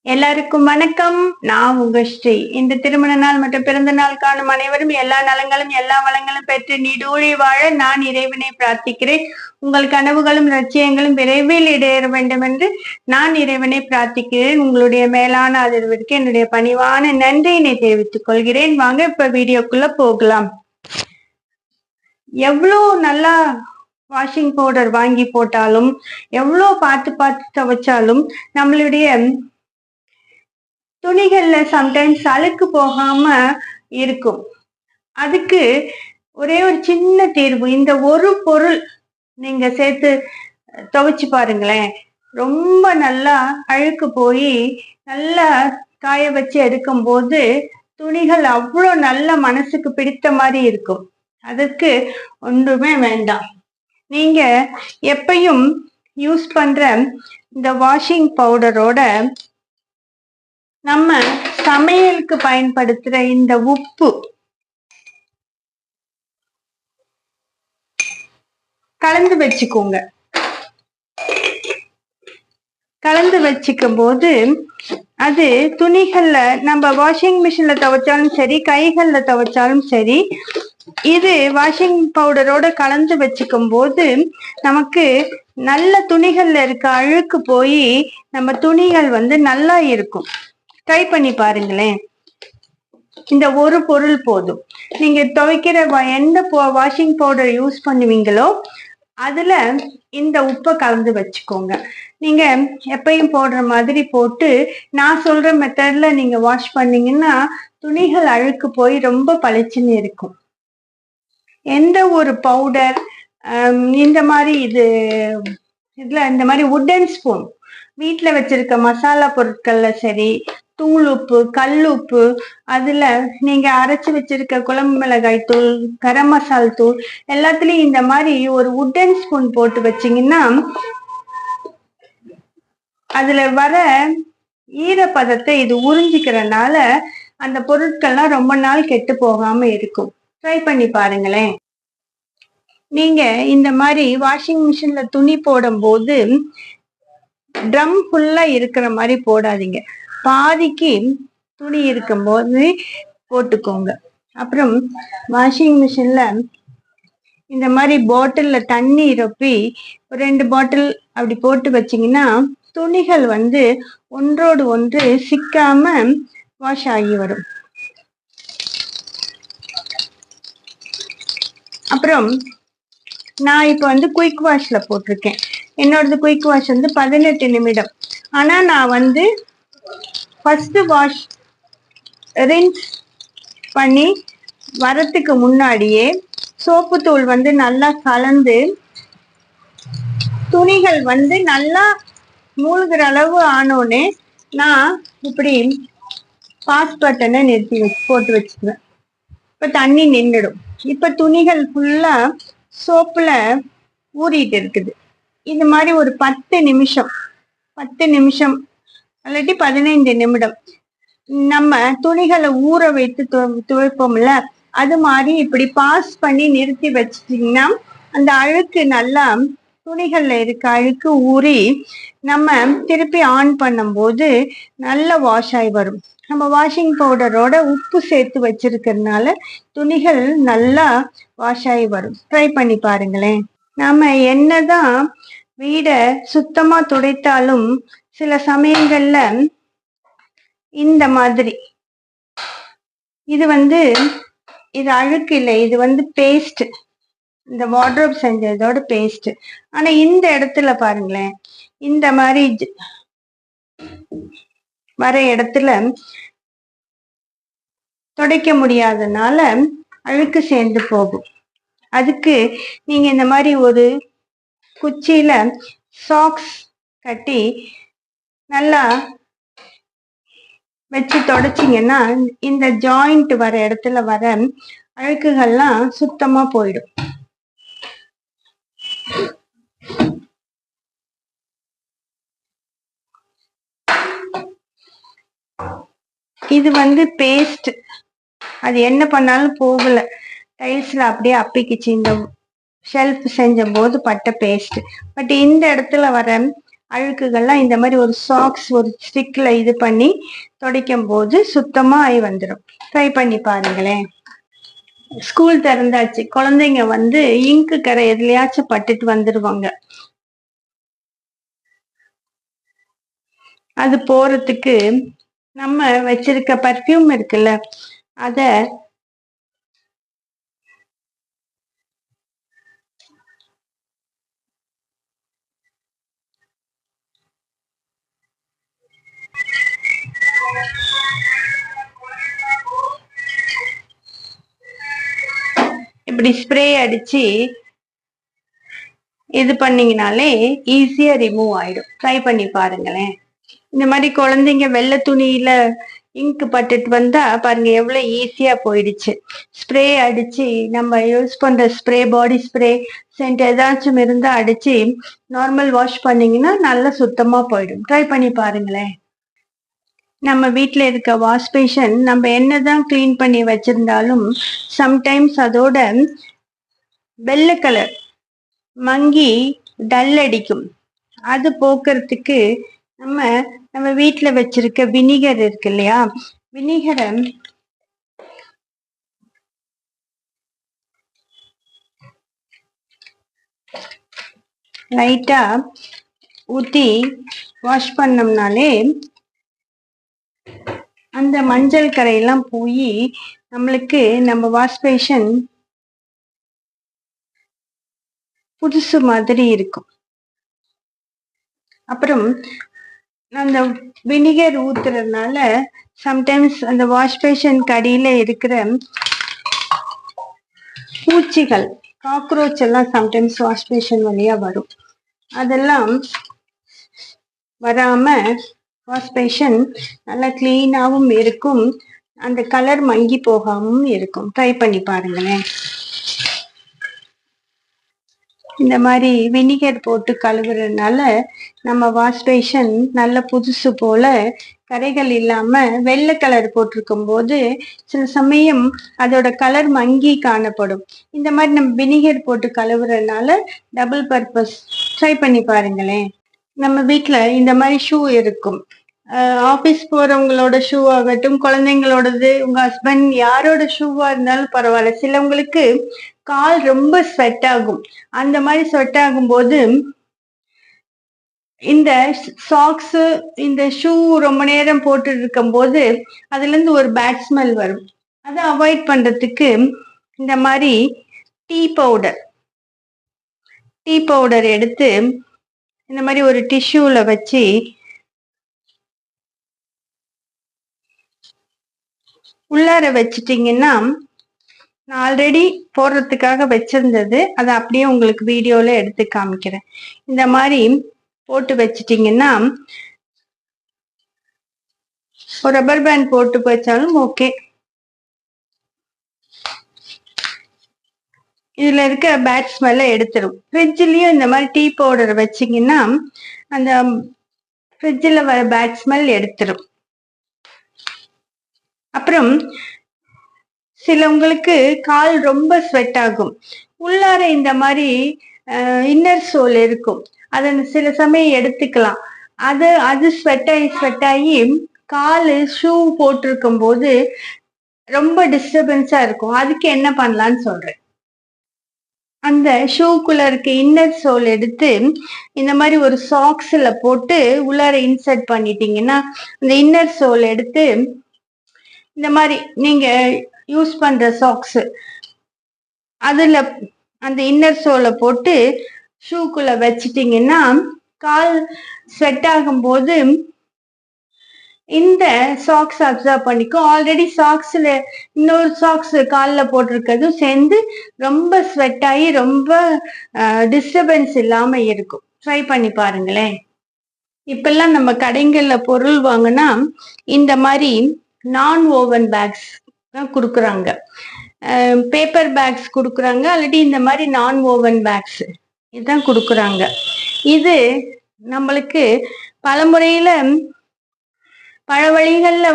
எல்லாருக்கும் வணக்கம். நான் உங்க ஸ்ரீ. இந்த திருமண நாள் மற்றும் பிறந்த நாள் காணும் அனைவரும் எல்லா நலங்களும் எல்லா வளங்களும் பெற்று நீடூழி வாழ நான் இறைவனை பிரார்த்திக்கிறேன். உங்கள் கனவுகளும் லட்சியங்களும் விரைவில் இடேற வேண்டும் என்று நான் இறைவனை பிரார்த்திக்கிறேன். உங்களுடைய மேலான ஆதரவிற்கு என்னுடைய பணிவான நன்றியினை தெரிவித்துக் கொள்கிறேன். வாங்க இப்ப வீடியோக்குள்ள போகலாம். எவ்வளோ நல்லா வாஷிங் பவுடர் வாங்கி போட்டாலும், எவ்வளோ பார்த்து பார்த்து துவைச்சாலும் நம்மளுடைய துணிகள்ல சம்டைம்ஸ் அழுக்கு போகாம இருக்கும். அதுக்கு ஒரே ஒரு சின்ன தீர்வு, இந்த ஒரு பொருள் நீங்க சேர்த்து துவைச்சு பாருங்களேன். ரொம்ப நல்லா அழுக்கு போய் நல்லா காய வச்சு எடுக்கும் போது துணிகள் அவ்வளோ நல்ல மனசுக்கு பிடித்த மாதிரி இருக்கும். அதற்கு ஒன்றுமே வேண்டாம். நீங்க எப்பயும் யூஸ் பண்ற இந்த வாஷிங் பவுடரோட நம்ம சமையலுக்கு பயன்படுத்துற இந்த உப்பு கலந்து வச்சுக்கோங்க. கலந்து வச்சுக்கும் போது அது துணிகள்ல நம்ம வாஷிங் மிஷின்ல துவைச்சாலும் சரி, கைகள்ல துவைச்சாலும் சரி, இது வாஷிங் பவுடரோட கலந்து வச்சுக்கும் போது நமக்கு நல்ல துணிகள்ல இருக்க அழுக்கு போய் நம்ம துணிகள் நல்லா இருக்கும். ட்ரை பண்ணி பாருங்களேன். இந்த ஒரு பொருள் போதும். நீங்க துவைக்கிற எந்த வாஷிங் பவுடர் யூஸ் பண்ணுவீங்களோ அதுல இந்த உப்பை கலந்து வச்சுக்கோங்க. நீங்க எப்பயும் போடுற மாதிரி போட்டு நான் சொல்ற மெத்தட்ல நீங்க வாஷ் பண்ணீங்கன்னா துணிகள் அழுக்கு போய் ரொம்ப பளிச்சுன்னு இருக்கும். எந்த ஒரு பவுடர் இந்த மாதிரி இதுல இந்த மாதிரி வுட்டன் ஸ்பூன் வீட்டுல வச்சிருக்க மசாலா பொருட்கள்ல சரி, தூள் உப்பு, கல் உப்பு, அதுல நீங்க அரைச்சு வச்சிருக்க குழம்பு மிளகாய் தூள், கரம் மசால் தூள் எல்லாத்துலயும் இந்த மாதிரி ஒரு வுட்டன் ஸ்பூன் போட்டு வச்சீங்கன்னா அதுல வர ஈரப்பதத்தை இது உறிஞ்சிக்கிறனால அந்த பொருட்கள்லாம் ரொம்ப நாள் கெட்டு போகாம இருக்கும். ட்ரை பண்ணி பாருங்களேன். நீங்க இந்த மாதிரி வாஷிங் மிஷின்ல துணி போடும் போது ட்ரம் ஃபுல்லா இருக்கிற மாதிரி போடாதீங்க. பாதிக்கு துணி இருக்கும் போது போட்டுக்கோங்க. அப்புறம் வாஷிங் மிஷின்ல இந்த மாதிரி பாட்டில்ல தண்ணி ரொப்பி 2 பாட்டில் அப்படி போட்டு வச்சீங்கன்னா துணிகள் ஒன்றோடு ஒன்று சிக்காம வாஷ் ஆகி வரும். அப்புறம் நான் இப்ப குயிக் வாஷ்ல போட்டிருக்கேன். என்னோடது குயிக் வாஷ் 18 நிமிடம். ஆனா நான் ஃபர்ஸ்ட் வாஷ் ரின்ஸ் பண்ணி வரத்துக்கு முன்னாடியே சோப்பு தூள் நல்லா கலந்து துணிகள் நல்லா மூழ்கிற அளவு ஆனோடனே நான் இப்படி பாஸ் பட்டனை நிறுத்தி போட்டு வச்சுக்குவேன். இப்ப தண்ணி நின்றுடும். இப்ப துணிகள் ஃபுல்லா சோப்புல ஊறிட்டு இருக்குது. இது மாதிரி ஒரு 10 நிமிஷம் இல்லாட்டி 15 நிமிடம் நம்ம துணிகளை ஊற வைத்து துவைப்போம்ல, அது மாதிரி இப்படி பாஸ் பண்ணி நிறுத்தி வச்சிட்டீங்கன்னா அந்த அழுக்கு நல்லா துணிகள்ல இருக்க அழுக்கு ஊறி நம்ம திருப்பி ஆன் பண்ணும் போது நல்லா வாஷ் ஆகி வரும். நம்ம வாஷிங் பவுடரோட உப்பு சேர்த்து வச்சிருக்கிறதுனால துணிகள் நல்லா வாஷ் ஆகி வரும். ட்ரை பண்ணி பாருங்களேன். நாம என்னதான் வீட சுத்தமா துடைத்தாலும் சில சமயங்கள்ல இந்த மாதிரி இது இது அழுக்கு இல்லை, இது பேஸ்ட், இந்த வார்ட்ரோப் செஞ்சதோட பேஸ்ட். ஆனா இந்த இடத்துல பாருங்களேன், இந்த மாதிரி வர இடத்துல துடைக்க முடியாதனால அழுக்கு சேர்ந்து போகும். அதுக்கு நீங்க இந்த மாதிரி ஒரு குச்சியில சாக்ஸ் கட்டி நல்லா வச்சு தொடச்சிங்கன்னா இந்த ஜாயிண்ட் வர இடத்துல வர அழுக்குகள்லாம் சுத்தமா போயிடும். இது பேஸ்ட். அது என்ன பண்ணாலும் போகல, டைல்ஸ்ல அப்படியே அப்பிக்குச்சு. இந்த ஷெல்ஃப் செஞ்ச போது பட்ட பேஸ்ட். பட் இந்த இடத்துல வர அழுக்குகள்லாம் இந்த மாதிரி ஒரு சாக்ஸ் ஒரு ஸ்டிக்ல இது பண்ணி துடைக்கும் போது சுத்தமா ஆகி வந்துடும். ட்ரை பண்ணி பாருங்களேன். ஸ்கூல் திறந்தாச்சு, குழந்தைங்க வந்து இங்கு கரை எதுலயாச்சும் பட்டுட்டு வந்துடுவாங்க. அது போறதுக்கு நம்ம வச்சிருக்க பர்ஃப்யூம் இருக்குல்ல, அத இப்படி ஸ்ப்ரே அடிச்சு இது பண்ணீங்கனாலே ஈஸியா ரிமூவ் ஆயிடும். ட்ரை பண்ணி பாருங்களேன். இந்த மாதிரி குழந்தைங்க வெள்ளை துணியில இங்கு பட்டுட்டு வந்தா பாருங்க எவ்வளவு ஈஸியா போயிடுச்சு. ஸ்ப்ரே அடிச்சு நம்ம யூஸ் பண்ற ஸ்ப்ரே, பாடி ஸ்ப்ரே, சென்ட் ஏதாச்சும் இருந்தா அடிச்சு நார்மல் வாஷ் பண்ணீங்கன்னா நல்லா சுத்தமா போயிடும். ட்ரை பண்ணி பாருங்களேன். நம்ம வீட்டுல இருக்க வாஷ் பேஷன் நம்ம என்னதான் கிளீன் பண்ணி வச்சிருந்தாலும் சம்டைம்ஸ் அதோட வெள்ளை கலர் மங்கி டல் அடிக்கும். அது போக்குறதுக்கு நம்ம வீட்டுல வச்சிருக்க வினிகர் இருக்கு இல்லையா, வினிகரை லைட்டா ஊத்தி வாஷ் பண்ணோம்னாலே அந்த மஞ்சள் கரையெல்லாம் போய் நம்மளுக்கு நம்ம வாஷ் பேஷன் புதுசு மாதிரி இருக்கும். அப்புறம் அந்த வினிகர் ஊத்துறதுனால சம்டைம்ஸ் அந்த வாஷ் பேஷன் கடியில இருக்கிற பூச்சிகள், காக்ரோச் எல்லாம் சம்டைம்ஸ் வாஷ் பேஷன் வழியா வரும். அதெல்லாம் வராம வாஷ் பேஷன் நல்லா கிளீனாவும் இருக்கும், அந்த கலர் மங்கி போகாமவும் இருக்கும். ட்ரை பண்ணி பாருங்களேன். இந்த மாதிரி வினிகர் போட்டு கழுவுறதுனால நம்ம வாஷ் பேஷன் நல்ல புதுசு போல கரைகள் இல்லாம வெள்ளை கலர் போட்டிருக்கும் போது சில சமயம் அதோட கலர் மங்கி காணப்படும். இந்த மாதிரி நம்ம வினிகர் போட்டு கழுவுறதுனால டபுள் பர்பஸ். ட்ரை பண்ணி பாருங்களேன். நம்ம வீட்டுல இந்த மாதிரி ஷூ இருக்கும். ஆபீஸ் போறவங்களோட ஷூ ஆகட்டும், குழந்தைங்களோடது, உங்க ஹஸ்பண்ட் யாரோட ஷூவா இருந்தாலும் பரவாயில்ல. சிலவங்களுக்கு கால் ரொம்ப ஸ்வெட் ஆகும். அந்த மாதிரி ஸ்வெட் ஆகும் போது இந்த சாக்ஸ், இந்த ஷூ ரொம்ப நேரம் போட்டு இருக்கும் போது அதுல இருந்து ஒரு பேட் ஸ்மெல் வரும். அதை அவாய்ட் பண்றதுக்கு இந்த மாதிரி டீ பவுடர் எடுத்து இந்த மாதிரி ஒரு டிஷ்யூல வச்சு உள்ளார வச்சிட்டீங்கன்னா, நான் ஆல்ரெடி போடுறதுக்காக வச்சிருந்தது, அதை அப்படியே உங்களுக்கு வீடியோல எடுத்து காமிக்கிறேன். இந்த மாதிரி போட்டு வச்சிட்டீங்கன்னா, ஒரு ரப்பர் பேண்ட் போட்டு வச்சாலும் ஓகே. இதுல இருக்க பேட் ஸ்மெல்ல எடுத்துரும். ஃப்ரிட்ஜ்லயும் இந்த மாதிரி டீ பவுடர் வச்சிங்கன்னா அந்த ஃப்ரிட்ஜில் வர பேட் ஸ்மெல் எடுத்துரும். அப்புறம் சிலவங்களுக்கு கால் ரொம்ப ஸ்வெட் ஆகும். உள்ளார இந்த மாதிரி இன்னர் சோல் இருக்கும், அதை சில சமயம் எடுத்துக்கலாம். அது ஸ்வெட் ஆகி காலு ஷூ போட்டிருக்கும் போது ரொம்ப டிஸ்டர்பன்ஸா இருக்கும். அதுக்கு என்ன பண்ணலான்னு சொல்றேன். அந்த ஷூக்குள்ள இருக்க இன்னர் சோல் எடுத்து இந்த மாதிரி ஒரு சாக்ஸ்ல போட்டு உள்ளார இன்சர்ட் பண்ணிட்டீங்கன்னா, அந்த இன்னர் சோல் எடுத்து இந்த மாதிரி நீங்க யூஸ் பண்ற சாக்ஸ் அதுல அந்த இன்னர் சோலை போட்டு ஷூக்குள்ள வச்சிட்டீங்கன்னா, கால் ஸ்வெட் ஆகும் போது இந்த சாக்ஸ் அப்சர்வ் பண்ணிக்கும். ஆல்ரெடி சாக்ஸ்ல இன்னொரு சாக்ஸ் காலில் போட்டிருக்கிறதும் சேர்ந்து ரொம்ப ஸ்வெட் ஆகி ரொம்ப டிஸ்டர்பன்ஸ் இல்லாம இருக்கும். ட்ரை பண்ணி பாருங்களேன். இப்பெல்லாம் நம்ம கடைகள்ல பொருள் வாங்கினா இந்த மாதிரி நான் ஓவன் பேக்ஸ் தான் கொடுக்குறாங்க. பேப்பர் பேக்ஸ் கொடுக்குறாங்க, ஆல்ரெடி இந்த மாதிரி நான் ஓவன் பேக்ஸ் இதுதான் கொடுக்குறாங்க. இது நம்மளுக்கு பல முறையில பல வழிகள்ல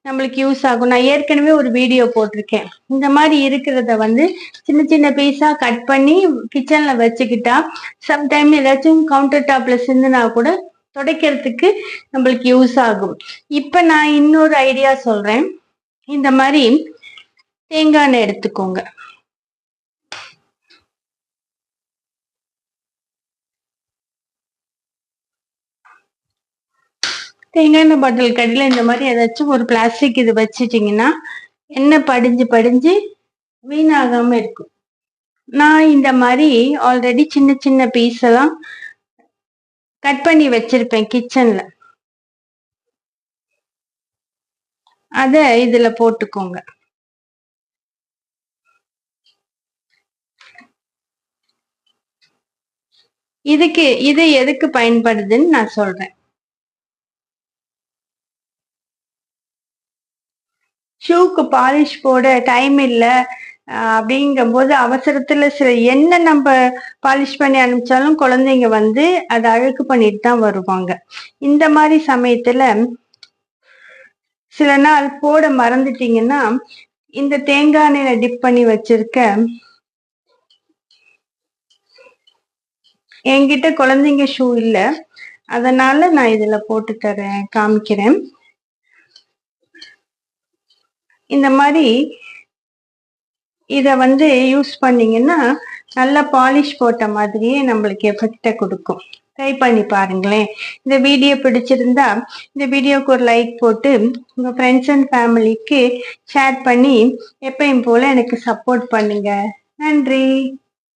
நம்மளுக்கு யூஸ் ஆகும். நான் ஏற்கனவே ஒரு வீடியோ போட்டிருக்கேன். இந்த மாதிரி இருக்கிறத சின்ன சின்ன பீஸா கட் பண்ணி கிச்சன்ல வச்சுக்கிட்டா சம்டைம் ஏதாச்சும் கவுண்டர் டாப்ல சிந்துனா கூட துடைக்கிறதுக்கு நம்மளுக்கு யூஸ் ஆகும். இப்ப நான் இன்னொரு ஐடியா சொல்றேன். இந்த மாதிரி தேங்காய் எண்ணெய் எடுத்துக்கோங்க. தேங்காய் எண்ணெய் பாட்டில் கடையில இந்த மாதிரி ஏதாச்சும் ஒரு பிளாஸ்டிக் இது வச்சுட்டீங்கன்னா எண்ணெய் படிஞ்சு படிஞ்சு வீணாகாம இருக்கும். நான் இந்த மாதிரி ஆல்ரெடி சின்ன சின்ன பீஸ் எல்லாம் கட் பண்ணி வச்சிருப்பேன் கிச்சன்ல. அத இதுல போட்டுக்கோங்க. இது எதுக்கு பயன்படுதுன்னு நான் சொல்றேன். ஷூக்கு பாலிஷ் போட டைம் இல்லை அப்படிங்கும் போது அவசரத்துல என்ன நம்ம பாலிஷ் பண்ணி அனுப்பிச்சாலும் குழந்தைங்க அதை அழுக்கு பண்ணிட்டு தான் வருவாங்க. இந்த மாதிரி சமயத்துல சில நாள் போட மறந்துட்டீங்கன்னா இந்த தேங்காய் எண்ணெயில டிப் பண்ணி வச்சிருக்க, என்கிட்ட குழந்தைங்க ஷூ இல்லை, அதனால நான் இதுல போட்டு தரேன், காமிக்கிறேன். இந்த மாதிரி இத யூஸ் பண்ணீங்கன்னா நல்லா பாலிஷ் போட்ட மாதிரியே நம்மளுக்கு எஃபெக்டை கொடுக்கும். ட்ரை பண்ணி பாருங்களேன். இந்த வீடியோ பிடிச்சிருந்தா இந்த வீடியோக்கு ஒரு லைக் போட்டு உங்க ஃப்ரெண்ட்ஸ் அண்ட் ஃபேமிலிக்கு ஷேர் பண்ணி எப்பயும் போல எனக்கு சப்போர்ட் பண்ணுங்க. நன்றி.